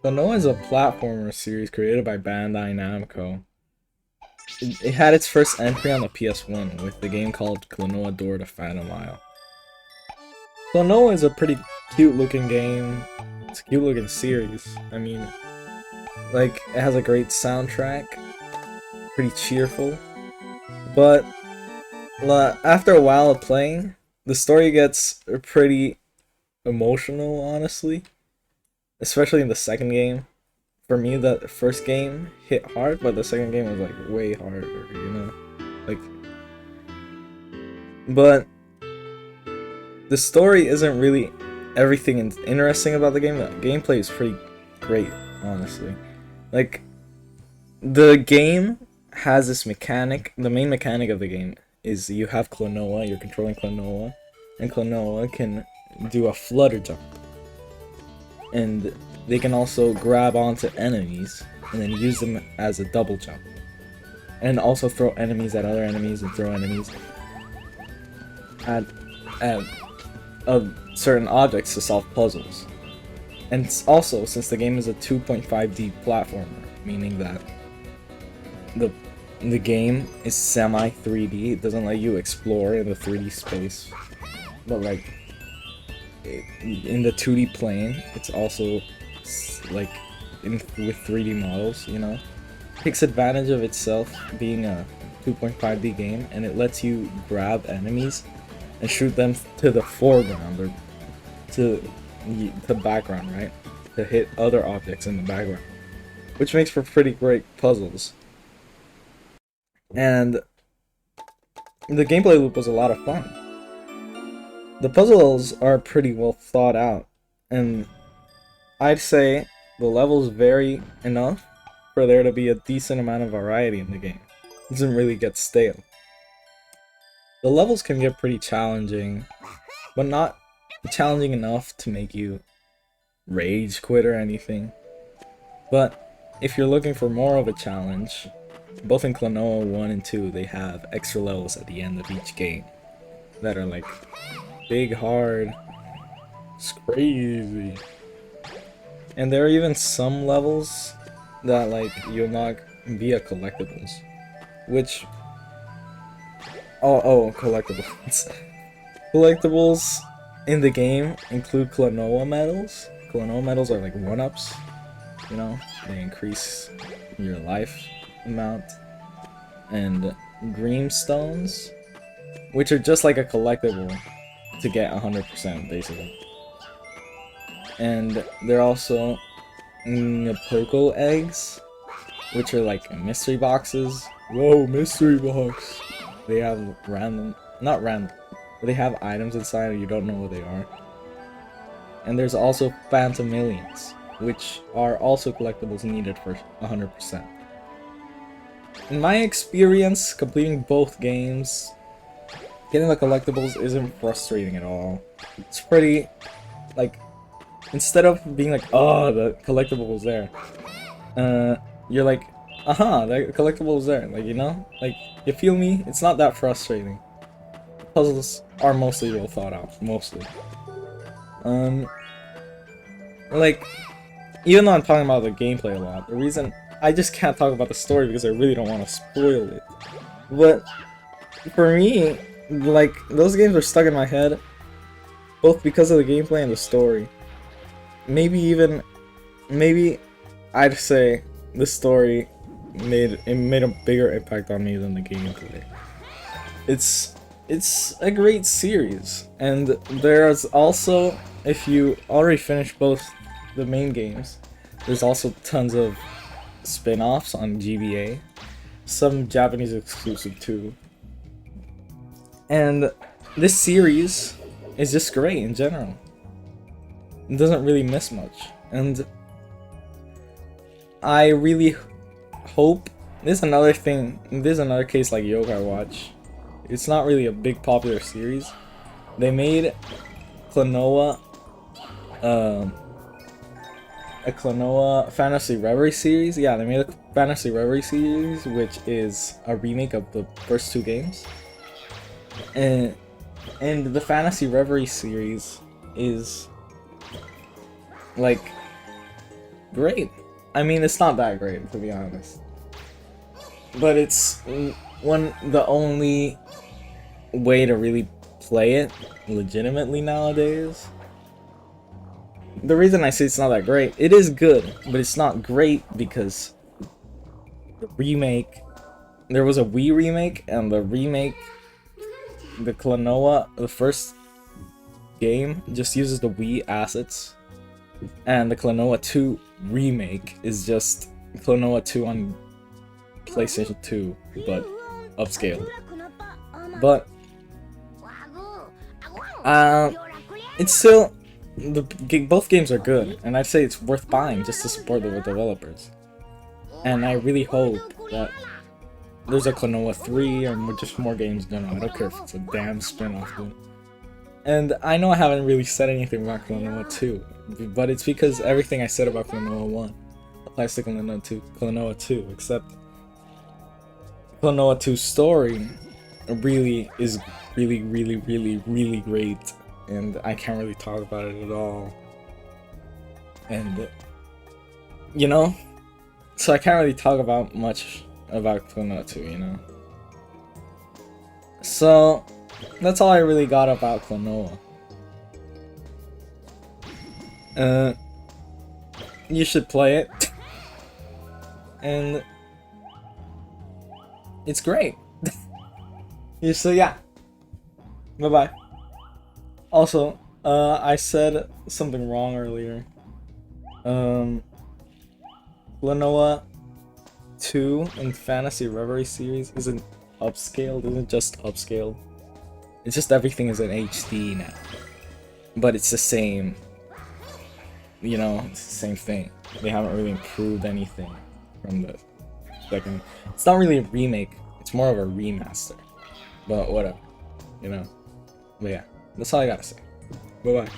klonoa is a platformer series created by Bandai Namco. It had its first entry on the PS1 with the game called Klonoa Door to Phantom Isle. Klonoa is a pretty cute looking game. It's a cute looking series. I mean, like, it has a great soundtrack, pretty cheerful, but after a while of playing, the story gets pretty emotional, honestly. Especially in the second game. For me, the first game hit hard, but the second game was like way harder, you know? Like, but the story isn't really everything interesting about the game. The gameplay is pretty great, honestly. Like, the game has this mechanic. The main mechanic of the game is you have klonoa, you're controlling klonoa, and klonoa can do a flutter jump. And they can also grab onto enemies and then use them as a double jump. And also throw enemies at other enemies and throw enemies at certain objects to solve puzzles. And also, since the game is a 2.5D platformer, meaning that the game is semi 3D, it doesn't let you explore in the 3D space, but like in the 2D plane, it's also like with 3D models, you know? It takes advantage of itself being a 2.5D game, and it lets you grab enemies and shoot them to the foreground or to the background, right? To hit other objects in the background, which makes for pretty great puzzles. And the gameplay loop was a lot of fun. The puzzles are pretty well thought out, and I'd say the levels vary enough for there to be a decent amount of variety in the game. It doesn't really get stale. The levels can get pretty challenging, but not challenging enough to make you rage quit or anything. But if you're looking for more of a challenge, both in Klonoa 1 and 2, they have extra levels at the end of each game that are like big, hard, it's crazy. And there are even some levels that like you unlock via collectibles, which collectibles. Collectibles in the game include klonoa medals. Klonoa medals are like 1-ups, you know, they increase your life amount, and green stones, which are just like a collectible to get 100% basically. And they're also Poco eggs, which are like mystery boxes. Whoa, mystery box! They have not random, but they have items inside and you don't know what they are. And there's also Phantom Millions, which are also collectibles needed for 100%. In my experience, completing both games, getting the collectibles isn't frustrating at all. It's pretty, like, instead of being like, oh, the collectible was there, you're like, aha, the collectible was there, like, you know? Like, you feel me? It's not that frustrating. Puzzles are mostly well thought out, mostly. Like, even though I'm talking about the gameplay a lot, the reason I just can't talk about the story because I really don't want to spoil it. But for me, like, those games are stuck in my head, both because of the gameplay and the story. Maybe I'd say the story made a bigger impact on me than the gameplay. It's a great series, and there's also, if you already finished both the main games, there's also tons of spin-offs on GBA, some Japanese exclusive too. And this series is just great in general. It doesn't really miss much, and I really hope this is another thing. This is another case like Yokai Watch. It's not really a big popular series. They made Klonoa, a Klonoa Fantasy Reverie series. Yeah, they made a Fantasy Reverie series, which is a remake of the first two games. And the Fantasy Reverie series is like great. I mean, it's not that great, to be honest. But it's the only way to really play it legitimately nowadays. The reason I say it's not that great, it is good, but it's not great because the remake, there was a Wii remake, and the remake, the Klonoa, the first game just uses the Wii assets, and the Klonoa 2 remake is just Klonoa 2 on PlayStation 2, but upscaled. But it's still, both games are good, and I'd say it's worth buying just to support the developers. And I really hope that there's a Klonoa 3 or just more games. No, I don't care if it's a damn spin-off. Dude. And I know I haven't really said anything about Klonoa 2, but it's because everything I said about Klonoa 1 applies to Klonoa 2, except Klonoa 2's story really is really great, and I can't really talk about it at all. And you know, so I can't really talk about much about Klonoa 2, you know. So that's all I really got about Klonoa. You should play it, and it's great. So yeah, bye bye. Also, I said something wrong earlier. Klonoa 2 in Fantasy Reverie series isn't upscaled, isn't just upscaled. It's just everything is in HD now. But it's the same. You know, it's the same thing. They haven't really improved anything from the second. It's not really a remake, it's more of a remaster. But whatever, you know. But yeah, that's all I gotta say. Bye bye.